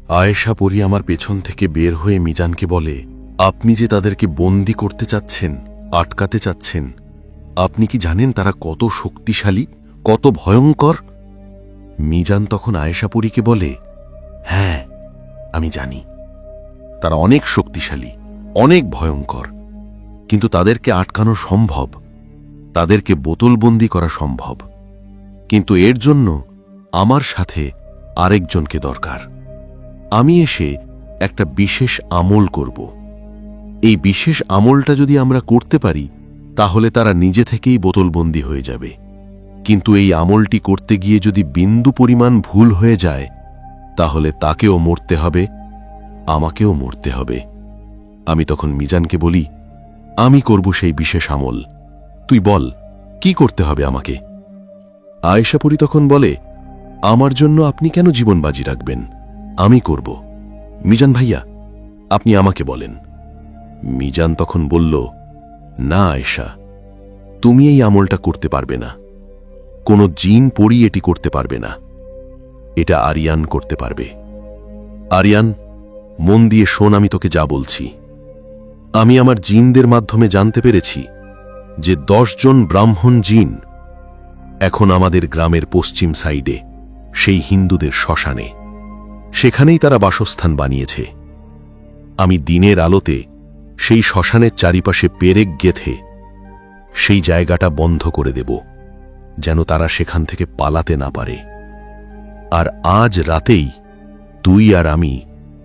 আয়েশা পরী আমার পেছন থেকে বের হয়ে মিজানকে বলে, আপনি যে তাদেরকে বন্দী করতে চাচ্ছেন, আটকাতে চাচ্ছেন, আপনি কি জানেন তারা কত শক্তিশালী, কত ভয়ঙ্কর? মিজান তখন আয়েশা পরীকে বলে, হ্যাঁ আমি জানি, তারা অনেক শক্তিশালী, অনেক ভয়ঙ্কর, কিন্তু তাদেরকে আটকানো সম্ভব, তাদেরকে বোতলবন্দি করা সম্ভব, কিন্তু এর জন্য আমার সাথে আরেকজনকে দরকার। আমি এসে একটা বিশেষ আমল করব। এই বিশেষ আমলটা যদি আমরা করতে পারি তাহলে তারা নিজে থেকেই বোতলবন্দি হয়ে যাবে, কিন্তু এই আমলটি করতে গিয়ে যদি বিন্দু পরিমাণ ভুল হয়ে যায় তাহলে তাকেও মরতে হবে, আমাকেও মরতে হবে। আমি তখন মিজানকে বলি, আমি করব সেই বিশেষ আমল, তুই বল কি করতে হবে আমাকে? আয়েশা পরী তখন বলে, আমার জন্য আপনি কেন জীবন বাজি রাখবেন, আমি করব। মিজান ভাইয়া আপনি আমাকে বলেন। মিজান তখন বলল, না আয়েশা, তুমি এই আমলটা করতে পারবে না, কোনো জিন পরী এটি করতে পারবে না, এটা আরিয়ান করতে পারবে। আরিয়ান, মন দিয়ে শোন আমি তোকে যা বলছি। আমি আমার জিনদের মাধ্যমে জানতে পেরেছি যে 10 জন ব্রাহ্মণ জিন এখন আমাদের গ্রামের পশ্চিম সাইডে সেই হিন্দুদের শ্মশানে, সেখানেই তারা বাসস্থান বানিয়েছে। আমি দিনের আলোতে সেই শ্মশানের চারিপাশে পেরেক গেঁথে সেই জায়গাটা বন্ধ করে দেব, যেন তারা সেখান থেকে পালাতে না পারে। আর আজ রাতেই তুই আর আমি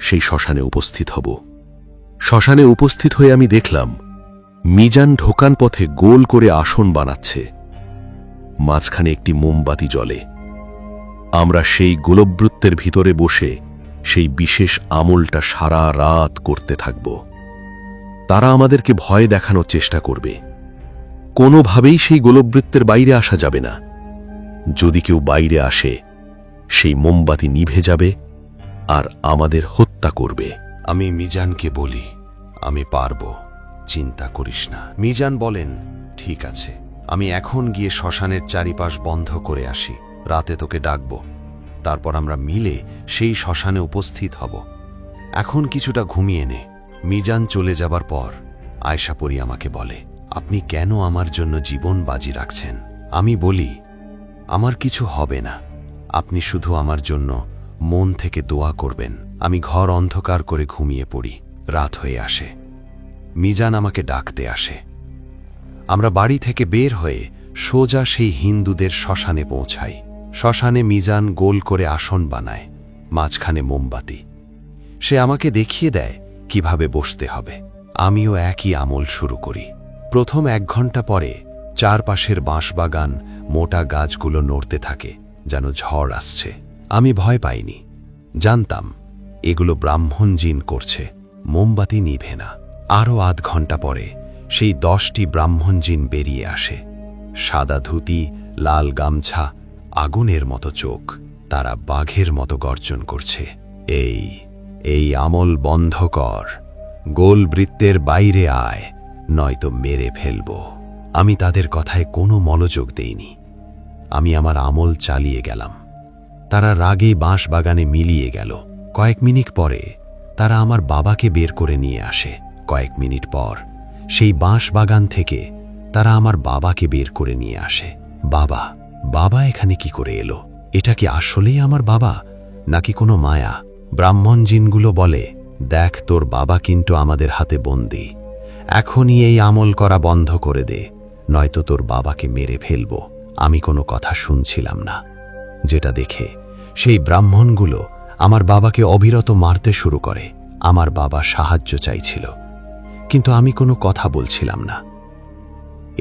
সেই শ্মশানে উপস্থিত হব। শ্মশানে উপস্থিত হয়ে আমি দেখলাম মিজান ঢোকান পথে গোল করে আসন বানাচ্ছে, মাঝখানে একটি মোমবাতি জ্বলে। আমরা সেই গোলবৃত্তের ভিতরে বসে সেই বিশেষ আমলটা সারা রাত করতে থাকব। তারা আমাদেরকে ভয় দেখানোর চেষ্টা করবে, কোনোভাবেই সেই গোলবৃত্তের বাইরে আসা যাবে না। যদি কেউ বাইরে আসে সেই মোমবাতি নিভে যাবে আর আমাদের হত্যা করবে। আমি মিজানকে বলি, আমি পারব, চিন্তা করিস না। মিজান বলেন, ঠিক আছে, আমি এখন গিয়ে শ্মশানের চারিপাশ বন্ধ করে আসি, রাতে তোকে ডাকব, তারপর আমরা মিলে সেই শ্মশানে উপস্থিত হব। এখন কিছুটা ঘুমিয়ে নে। মিজান চলে যাবার পর আয়েশা পরী আমাকে বলে, আপনি কেন আমার জন্য জীবন বাজি রাখছেন? আমি বলি, আমার কিছু হবে না, আপনি শুধু আমার জন্য মন থেকে দোয়া করবেন। আমি ঘর অন্ধকার করে ঘুমিয়ে পড়ি। রাত হয়ে আসে, মিজান আমাকে ডাকতে আসে। আমরা বাড়ি থেকে বের হয়ে সোজা সেই হিন্দুদের শ্মশানে পৌঁছাই। শ্মশানে মিজান গোল করে আসন বানায়, মাঝখানে মোমবাতি। সে আমাকে দেখিয়ে দেয় কিভাবে বসতে হবে। আমিও একই আমল শুরু করি। প্রথম 1 ঘন্টা পরে চারপাশের বাঁশবাগান, মোটা গাছগুলো নড়তে থাকে, যেন ঝড় আসছে। আমি ভয় পাইনি, জানতাম এগুলো ব্রাহ্মণ জিন করছে। মোমবাতি নিভে না। আরও আধ ঘন্টা পরে সেই 10টি ব্রাহ্মণ জিন বেরিয়ে আসে, সাদা ধুতি, লাল গামছা, আগুনের মতো চোখ। তারা বাঘের মতো গর্জন করছে, এই আমল বন্ধ কর, গোল বৃত্তের বাইরে আয়, নয়তো মেরে ফেলব। আমি তাদের কথায় কোনো মনোযোগ দেইনি। আমি আমার আমল চালিয়ে গেলাম। তারা রাগে বাঁশ বাগানে মিলিয়ে গেল। কয়েক মিনিট পরে তারা আমার বাবাকে বের করে নিয়ে আসে। কয়েক মিনিট পর সেই বাঁশ বাগান থেকে তারা আমার বাবাকে বের করে নিয়ে আসে। বাবা এখানে কি করে এলো? এটা কি আসলেই আমার বাবা নাকি কোনো মায়া? ব্রাহ্মণ জিনগুলো বলে, দেখ, তোর বাবা কিন্তু আমাদের হাতে বন্দী। এখনই এই আমল করা বন্ধ করে দে, নয়তো তোর বাবাকে মেরে ফেলব। আমি কোনো কথা শুনছিলাম না, যেটা দেখে সেই ব্রাহ্মণগুলো আমার বাবাকে অবিরত মারতে শুরু করে। আমার বাবা সাহায্য চাইছিল, কিন্তু আমি কোনো কথা বলছিলাম না।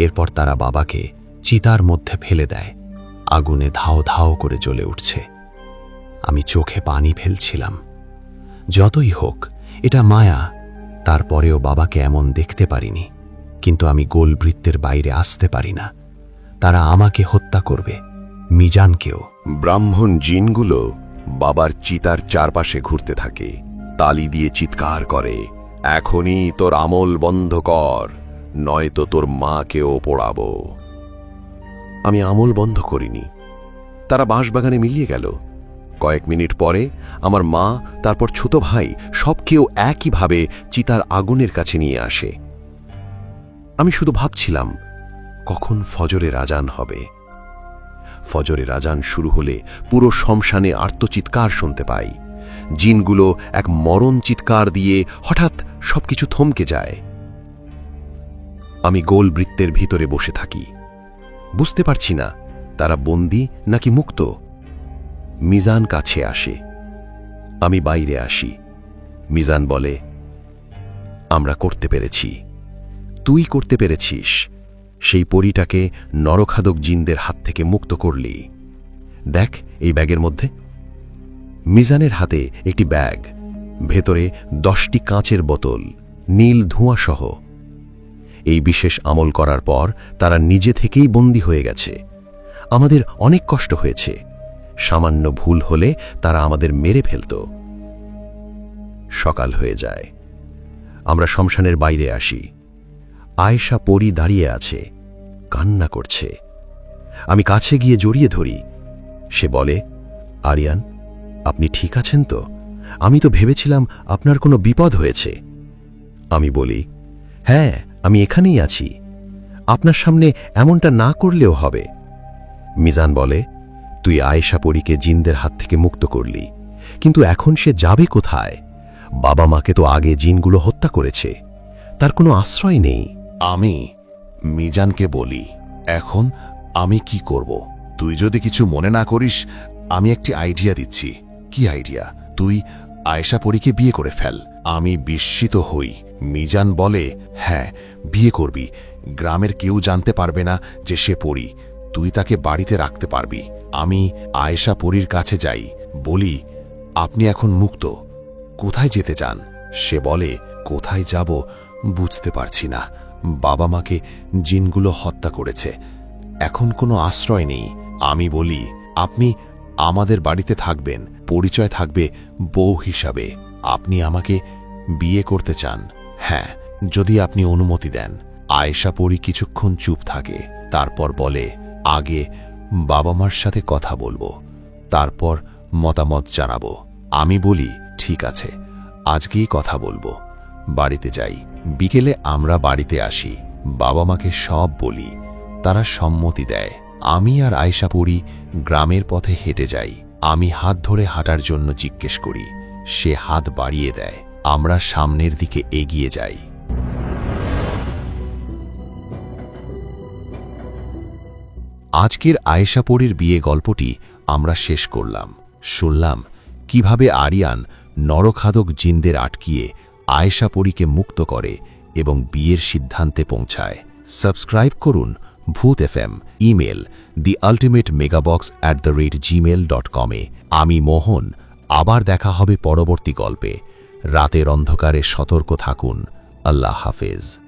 এরপর তারা বাবাকে চিতার মধ্যে ফেলে দেয়। আগুনে ধাও ধাও করে জ্বলে উঠছে। আমি চোখে পানি ফেলছিলাম। যতই হোক এটা মায়া, তারপরেও বাবাকে এমন দেখতে পারিনি। কিন্তু আমি গোল বৃত্তের বাইরে আসতে পারি না। তারা আমাকে হত্যা করবে, মিজানকেও। ব্রাহ্মণ জিনগুলো বাবার চিতার চারপাশে ঘুরতে থাকে, তালি দিয়ে চিৎকার করে, এখনই তোর আমল বন্ধ কর, নয়তো তোর মাকেও পোড়াবো। আমি আমল বন্ধ করিনি। তারা বাঁশবাগানে মিলিয়ে গেল। কয়েক মিনিট পরে আমার মা, তারপর ছোট ভাই সব কেউ একইভাবে চিতার আগুনের কাছে নিয়ে আসে। আমি শুধু ভাবছিলাম কখন ফজরের আজান হবে। ফজরের আজান শুরু হলে পুরো শ্মশানে আর্তচিৎকার শুনতে পাই। জিনগুলো এক মরণ চিৎকার দিয়ে হঠাৎ সবকিছু থমকে যায়। আমি গোল বৃত্তের ভিতরে বসে থাকি, বুঝতে পারছি না তারা বন্দী নাকি মুক্ত। মিজান কাছে আসে, আমি বাইরে আসি। মিজান বলে, আমরা করতে পেরেছি, তুই করতে পেরেছিস। সেই পরীটাকে নরখাদক জিনদের হাত থেকে মুক্ত করলি। দেখ এই ব্যাগের মধ্যে। মিজানের হাতে একটি ব্যাগ, ভেতরে 10টি কাঁচের বোতল, নীল ধোঁয়াসহ। এই বিশেষ আমল করার পর তারা নিজে থেকেই বন্দী হয়ে গেছে। আমাদের অনেক কষ্ট হয়েছে, সামান্য ভুল হলে তারা আমাদের মেরে ফেলত। সকাল হয়ে যায়, আমরা শ্মশানের বাইরে আসি। আয়েশা পরী দাঁড়িয়ে আছে, কান্না করছে। আমি কাছে গিয়ে জড়িয়ে ধরি। সে বলে, আরিয়ান, আপনি ঠিক আছেন তো? আমি তো ভেবেছিলাম আপনার কোনো বিপদ হয়েছে। আমি বলি, হ্যাঁ, আমি এখানেই আছি। আপনার সামনে এমনটা না করলেও হবে। মিজান বলে, তুই আয়েশা পরীকে জিনদের হাত থেকে মুক্ত করলি, কিন্তু এখন সে যাবে কোথায়? বাবা মাকে তো আগে জিনগুলো হত্যা করেছে, তার কোনো আশ্রয় নেই। আমি মিজানকে বলি, এখন আমি কি করব? তুই যদি কিছু মনে না করিস, আমি একটি আইডিয়া দিচ্ছি। কি আইডিয়া? তুই আয়েশা পরীকে বিয়ে করে ফেল। আমি বিস্মিত হই। মিজান বলে, হ্যাঁ, বিয়ে করবি। গ্রামের কেউ জানতে পারবে না যে সে পরী। তুই তাকে বাড়িতে রাখতে পারবি। আমি আয়েশা পরীর কাছে যাই, বলি, আপনি এখন মুক্ত, কোথায় যেতে চান? সে বলে, কোথায় যাব বুঝতে পারছি না। বাবা মাকে জিনগুলো হত্যা করেছে, এখন কোনো আশ্রয় নেই। আমি বলি, আপনি আমাদের বাড়িতে থাকবেন, পরিচয় থাকবে বউ হিসাবে। আপনি আমাকে বিয়ে করতে চান? হ্যাঁ, যদি আপনি অনুমতি দেন। আয়েশা পরী কিছুক্ষণ চুপ থাকে, তারপর বলে, আগে বাবা মার সাথে কথা বলবো, তারপর মতামত জানাবো। আমি বলি, ঠিক আছে, আজকেই কথা বলবো। বাড়িতে যাই। বিকেলে আমরা বাড়িতে আসি, বাবা মাকে সব বলি, তারা সম্মতি দেয়। আমি আর আয়েশা পরী গ্রামের পথে হেঁটে যাই। আমি হাত ধরে হাঁটার জন্য জিজ্ঞেস করি, সে হাত বাড়িয়ে দেয়। আমরা সামনের দিকে এগিয়ে যাই। আজকের আয়েশা পরীর বিয়ে গল্পটি আমরা শেষ করলাম। শুনলাম কিভাবে আরিয়ান নরখাদক জিনদের আটকিয়ে আয়েশা পরীকে মুক্ত করে এবং বিয়ের সিদ্ধান্তে পৌঁছায়। সাবস্ক্রাইব করুন ভূত FM, ইমেল theultimatemegabox@gmail.com এ। আমি মোহন, আবার দেখা হবে পরবর্তী গল্পে। রাতের অন্ধকারে সতর্ক থাকুন। আল্লাহ হাফেজ।